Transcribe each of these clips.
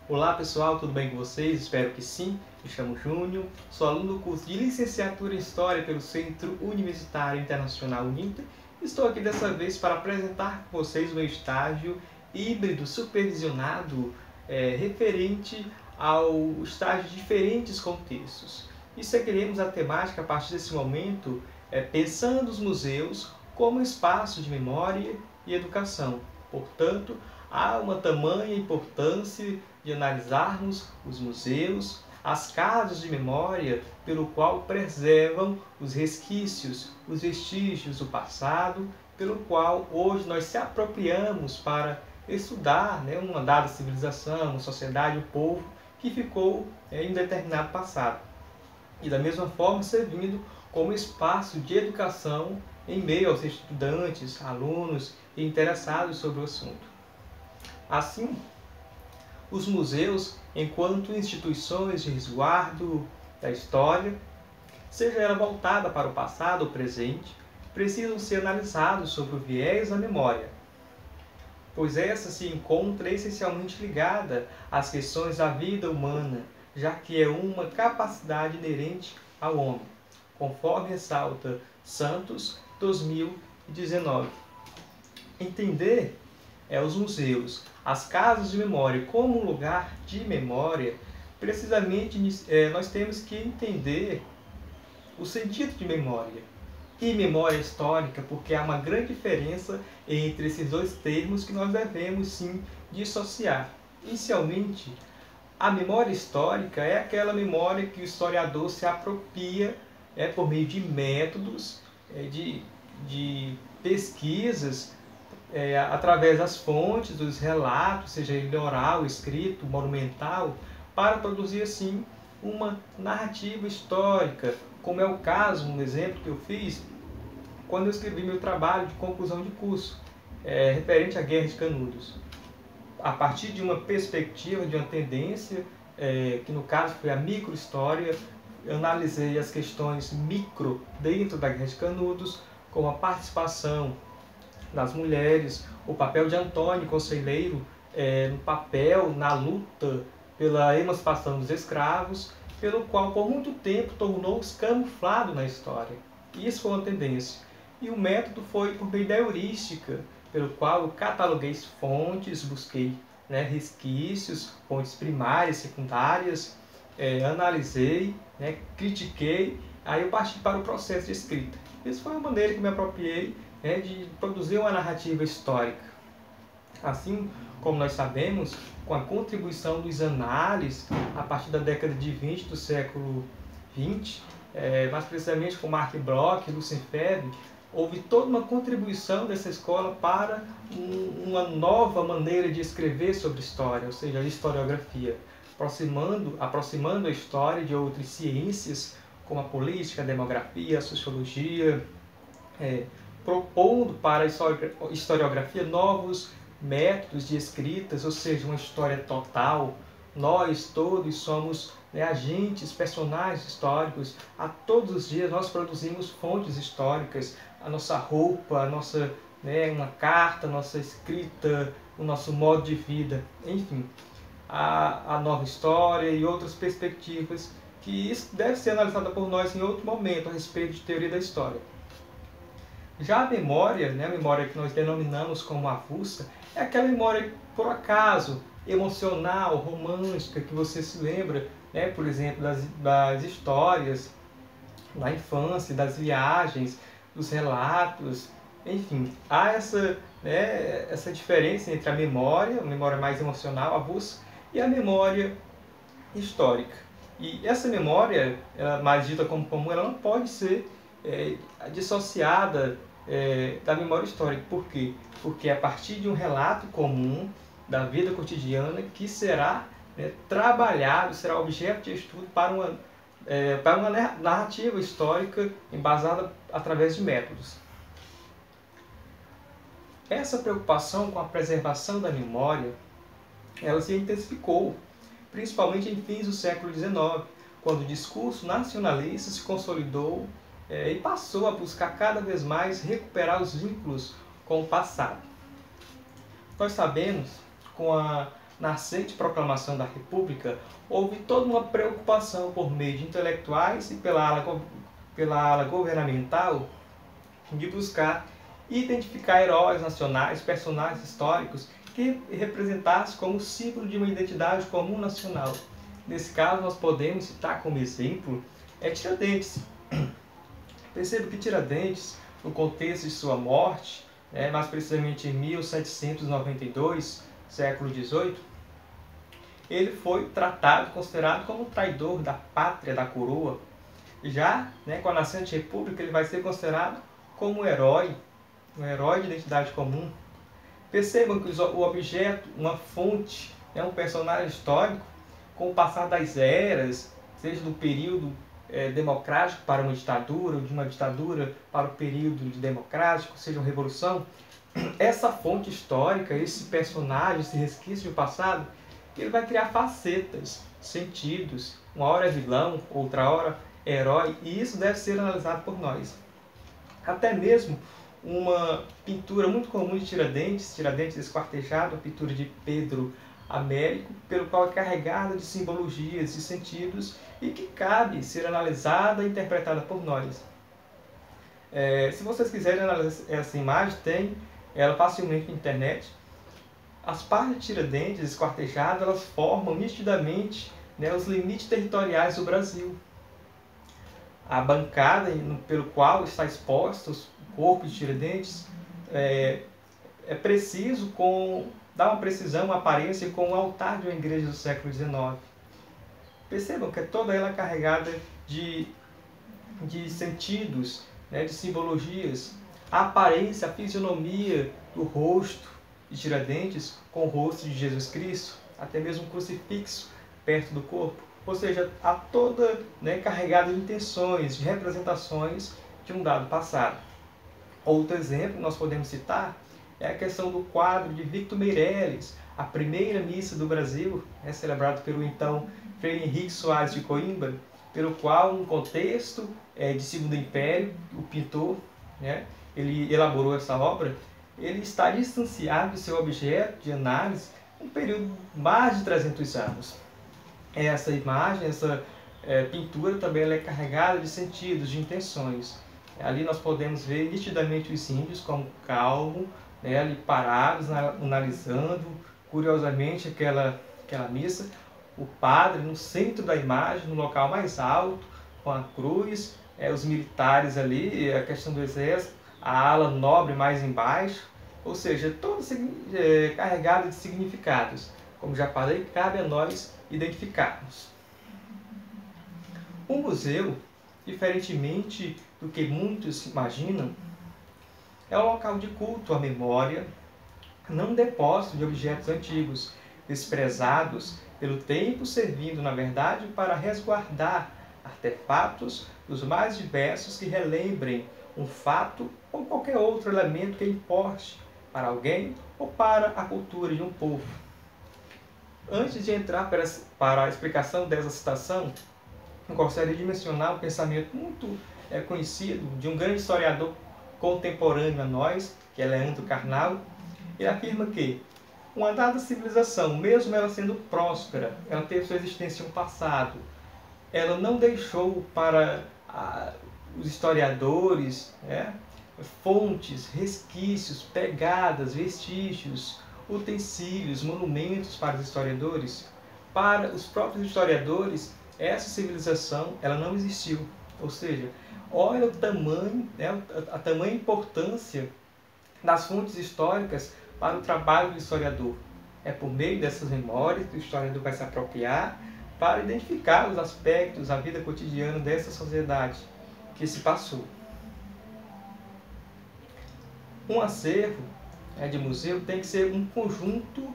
Olá pessoal, tudo bem com vocês? Espero que sim. Me chamo Júnior, sou aluno do curso de Licenciatura em História pelo Centro Universitário Internacional UNINTER. Estou aqui dessa vez para apresentar com vocês o meu estágio híbrido supervisionado referente ao estágio de diferentes contextos. E seguiremos a temática a partir desse momento, pensando os museus como espaço de memória e educação. Portanto, há uma tamanha importância de analisarmos os museus, as casas de memória, pelo qual preservam os resquícios, os vestígios do passado, pelo qual hoje nós se apropriamos para estudar uma dada civilização, uma sociedade, um povo que ficou em um determinado passado. E da mesma forma servindo como espaço de educação em meio aos estudantes, alunos e interessados sobre o assunto. Assim, os museus, enquanto instituições de resguardo da história, seja ela voltada para o passado ou presente, precisam ser analisados sob o viés da memória, pois essa se encontra essencialmente ligada às questões da vida humana, já que é uma capacidade inerente ao homem, conforme ressalta Santos 2019. Entender os museus, as casas de memória como um lugar de memória, precisamente nós temos que entender o sentido de memória e memória histórica, porque há uma grande diferença entre esses dois termos que nós devemos sim dissociar. Inicialmente, a memória histórica é aquela memória que o historiador se apropria por meio de métodos, de pesquisas, através das fontes, dos relatos, seja ele oral, escrito, monumental, para produzir assim uma narrativa histórica, como é o caso, um exemplo que eu fiz, quando eu escrevi meu trabalho de conclusão de curso, referente à Guerra de Canudos. A partir de uma perspectiva, de uma tendência, que no caso foi a microhistória, eu analisei as questões micro dentro da Guerra de Canudos, como a participação das mulheres, o papel de Antônio Conselheiro no papel, na luta pela emancipação dos escravos, pelo qual por muito tempo tornou-se camuflado na história. Isso foi uma tendência. E o método foi por meio da heurística, pelo qual eu cataloguei fontes, busquei resquícios, fontes primárias, secundárias, analisei, critiquei, aí eu parti para o processo de escrita. Isso foi uma maneira que me apropriei de produzir uma narrativa histórica. Assim como nós sabemos, com a contribuição dos análises, a partir da década de 20 do século XX, mais precisamente com Marc Bloch e Lucien Febvre, houve toda uma contribuição dessa escola para uma nova maneira de escrever sobre história, ou seja, a historiografia, aproximando a história de outras ciências, como a política, a demografia, a sociologia, propondo para a historiografia novos métodos de escritas, ou seja, uma história total. Nós todos somos agentes, personagens históricos. A todos os dias nós produzimos fontes históricas, a nossa roupa, uma carta, a nossa escrita, o nosso modo de vida, enfim, a nova história e outras perspectivas, que isso deve ser analisada por nós em outro momento a respeito de teoria da história. Já a memória, a memória que nós denominamos como avulsa, é aquela memória, por acaso, emocional, romântica, que você se lembra, por exemplo, das histórias da infância, das viagens, dos relatos, enfim. Há essa diferença entre a memória mais emocional, avulsa, e a memória histórica. E essa memória, mais dita como comum, ela não pode ser dissociada da memória histórica. Por quê? Porque é a partir de um relato comum da vida cotidiana que será trabalhado, será objeto de estudo para uma narrativa histórica embasada através de métodos. Essa preocupação com a preservação da memória, ela se intensificou, principalmente em fins do século XIX, quando o discurso nacionalista se consolidou e passou a buscar cada vez mais recuperar os vínculos com o passado. Nós sabemos, com a nascente proclamação da República, houve toda uma preocupação por meio de intelectuais e pela ala governamental de buscar identificar heróis nacionais, personagens históricos que representassem como símbolo de uma identidade comum nacional. Nesse caso, nós podemos citar como exemplo Tiradentes. Perceba que Tiradentes, no contexto de sua morte, mais precisamente em 1792, século XVIII, ele foi tratado, considerado como traidor da pátria, da coroa. Já com a nascente república, ele vai ser considerado como um herói de identidade comum. Percebam que o objeto, uma fonte, um personagem histórico, com o passar das eras, seja do período democrático para uma ditadura, ou de uma ditadura para o período democrático, seja uma revolução, essa fonte histórica, esse personagem, esse resquício do passado, ele vai criar facetas, sentidos. Uma hora é vilão, outra hora é herói, e isso deve ser analisado por nós. Até mesmo uma pintura muito comum de Tiradentes esquartejado, a pintura de Pedro Américo, pelo qual é carregada de simbologias, de sentidos, e que cabe ser analisada e interpretada por nós. Se vocês quiserem analisar essa imagem, tem ela facilmente na internet. As partes de Tiradentes esquartejadas, elas formam nitidamente os limites territoriais do Brasil. A bancada pelo qual está exposto o corpo de Tiradentes é preciso dar uma precisão, uma aparência com o altar de uma igreja do século XIX. Percebam que é toda ela carregada de sentidos, de simbologias. A aparência, a fisionomia do rosto de Tiradentes com o rosto de Jesus Cristo, até mesmo um crucifixo perto do corpo. Ou seja, há toda carregada de intenções, de representações de um dado passado. Outro exemplo que nós podemos citar é a questão do quadro de Victor Meirelles, a primeira missa do Brasil, celebrado pelo então Frei Henrique Soares de Coimbra, pelo qual, no contexto de Segundo Império, o pintor, ele elaborou essa obra. Ele está distanciado de seu objeto de análise um período de mais de 300 anos. Essa imagem, essa pintura também ela é carregada de sentidos, de intenções. Ali nós podemos ver nitidamente os índios como calmos, ali parados, analisando curiosamente aquela missa. O padre no centro da imagem, no local mais alto, com a cruz, os militares ali, a questão do exército, a ala nobre mais embaixo, ou seja, todo carregado de significados. Como já falei, cabe a nós identificarmos. Um museu, diferentemente do que muitos imaginam, é um local de culto à memória, não um depósito de objetos antigos, desprezados pelo tempo, servindo, na verdade, para resguardar artefatos dos mais diversos que relembrem um fato ou qualquer outro elemento que importe para alguém ou para a cultura de um povo. Antes de entrar para a explicação dessa citação, eu gostaria de mencionar um pensamento muito conhecido de um grande historiador contemporâneo a nós, que é Leandro Carnal. Ele afirma que uma dada civilização, mesmo ela sendo próspera, ela teve sua existência no passado, ela não deixou para os historiadores fontes, resquícios, pegadas, vestígios, utensílios, monumentos para os historiadores. Para os próprios historiadores, essa civilização ela não existiu. Ou seja, olha o tamanho, a tamanha importância das fontes históricas para o trabalho do historiador. É por meio dessas memórias que o historiador vai se apropriar para identificar os aspectos da vida cotidiana dessa sociedade que se passou. Um acervo de museu tem que ser um conjunto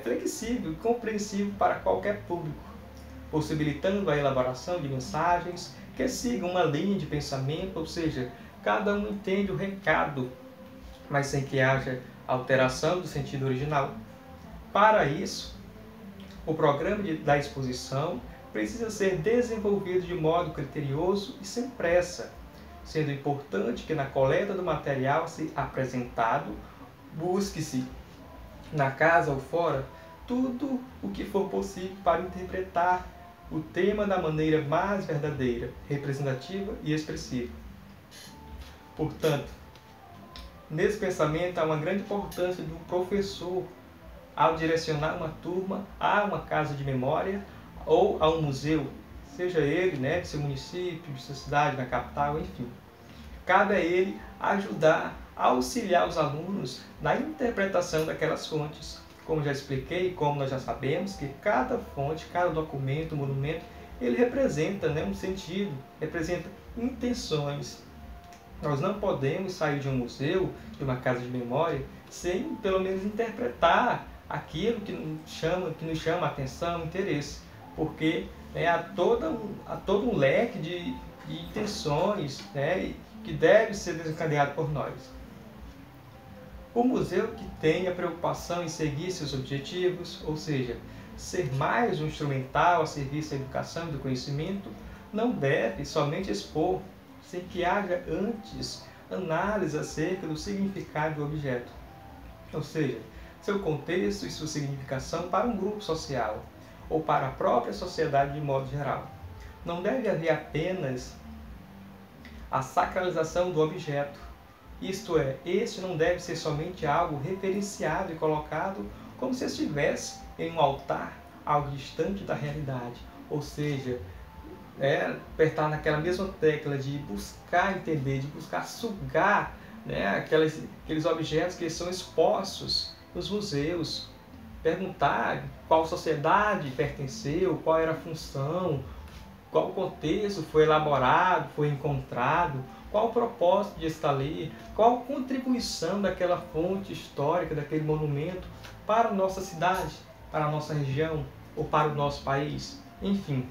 flexível e compreensível para qualquer público, possibilitando a elaboração de mensagens que sigam uma linha de pensamento, ou seja, cada um entende o recado, mas sem que haja alteração do sentido original. Para isso, o programa da exposição precisa ser desenvolvido de modo criterioso e sem pressa, sendo importante que na coleta do material apresentado, busque-se, na casa ou fora, tudo o que for possível para interpretar o tema da maneira mais verdadeira, representativa e expressiva. Portanto, nesse pensamento há uma grande importância do professor ao direcionar uma turma a uma casa de memória ou a um museu, seja ele de seu município, de sua cidade, na capital, enfim. Cabe a ele ajudar, auxiliar os alunos na interpretação daquelas fontes. Como já expliquei, como nós já sabemos, que cada fonte, cada documento, monumento, ele representa um sentido, representa intenções. Nós não podemos sair de um museu, de uma casa de memória, sem pelo menos interpretar aquilo que nos chama a atenção, interesse, porque há todo um leque de intenções que deve ser desencadeado por nós. O museu que tem a preocupação em seguir seus objetivos, ou seja, ser mais um instrumental a serviço da educação e do conhecimento, não deve somente expor, sem que haja antes análise acerca do significado do objeto, ou seja, seu contexto e sua significação para um grupo social, ou para a própria sociedade de modo geral. Não deve haver apenas a sacralização do objeto, isto é, este não deve ser somente algo referenciado e colocado como se estivesse em um altar, algo distante da realidade, ou seja, apertar naquela mesma tecla de buscar entender, de buscar sugar aqueles objetos que são expostos nos museus, perguntar qual sociedade pertenceu, qual era a função, qual contexto foi elaborado, foi encontrado, qual o propósito de estar ali, qual a contribuição daquela fonte histórica, daquele monumento para a nossa cidade, para a nossa região ou para o nosso país. Enfim,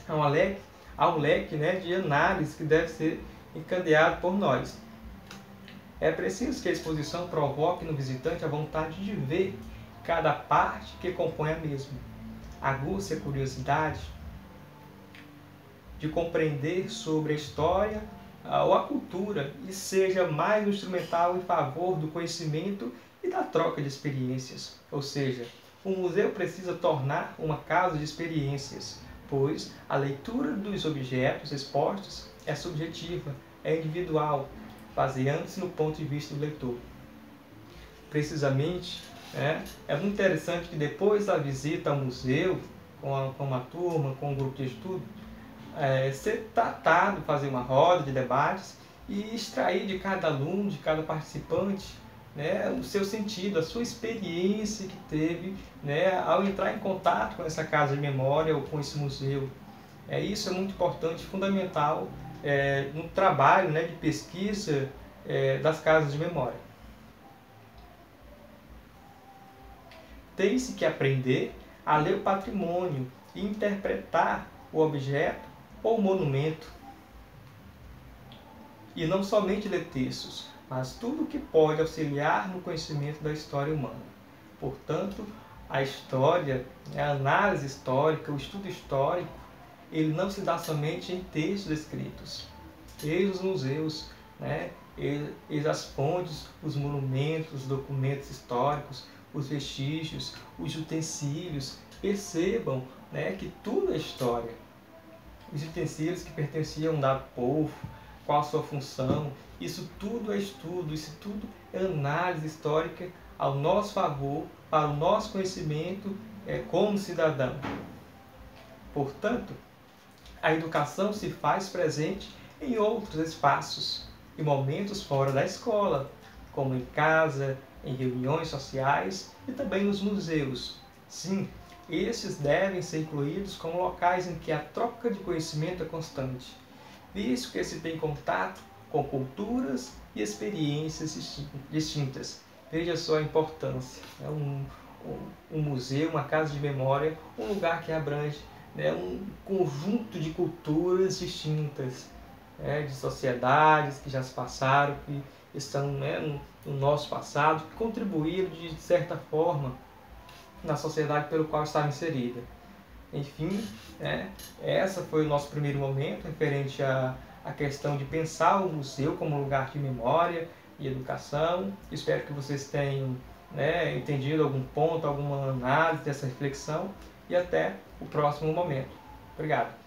há um leque de análise que deve ser encadeado por nós. É preciso que a exposição provoque no visitante a vontade de ver cada parte que compõe a mesma, aguça a curiosidade de compreender sobre a história ou a cultura e seja mais um instrumental em favor do conhecimento e da troca de experiências. Ou seja, o museu precisa tornar uma casa de experiências, pois a leitura dos objetos expostos é subjetiva, é individual, baseando-se no ponto de vista do leitor. Precisamente, é muito interessante que depois da visita ao museu, com uma turma, com um grupo de estudo, ser tratado, fazer uma roda de debates e extrair de cada aluno, de cada participante, o seu sentido, a sua experiência que teve ao entrar em contato com essa casa de memória ou com esse museu. Isso é muito importante, fundamental no trabalho de pesquisa das casas de memória. Tem-se que aprender a ler o patrimônio e interpretar o objeto ou monumento. E não somente ler textos, mas tudo que pode auxiliar no conhecimento da história humana. Portanto, a história, a análise histórica, o estudo histórico, ele não se dá somente em textos escritos. Eis os museus, eis as fontes, os monumentos, os documentos históricos, os vestígios, os utensílios. Percebam que tudo é história. Os utensílios que pertenciam a um dado povo, qual a sua função, isso tudo é estudo, isso tudo é análise histórica ao nosso favor, para o nosso conhecimento como cidadão. Portanto, a educação se faz presente em outros espaços e momentos fora da escola, como em casa, em reuniões sociais e também nos museus. Sim, estes devem ser incluídos como locais em que a troca de conhecimento é constante, visto que se tem contato com culturas e experiências distintas. Veja só a importância. Um museu, uma casa de memória, um lugar que abrange um conjunto de culturas distintas, de sociedades que já se passaram, que estão no nosso passado, que contribuíram de certa forma na sociedade pelo qual estava inserida. Enfim, essa foi o nosso primeiro momento referente à questão de pensar o museu como um lugar de memória e educação. Espero que vocês tenham né, entendido algum ponto, alguma análise dessa reflexão, e até o próximo momento. Obrigado.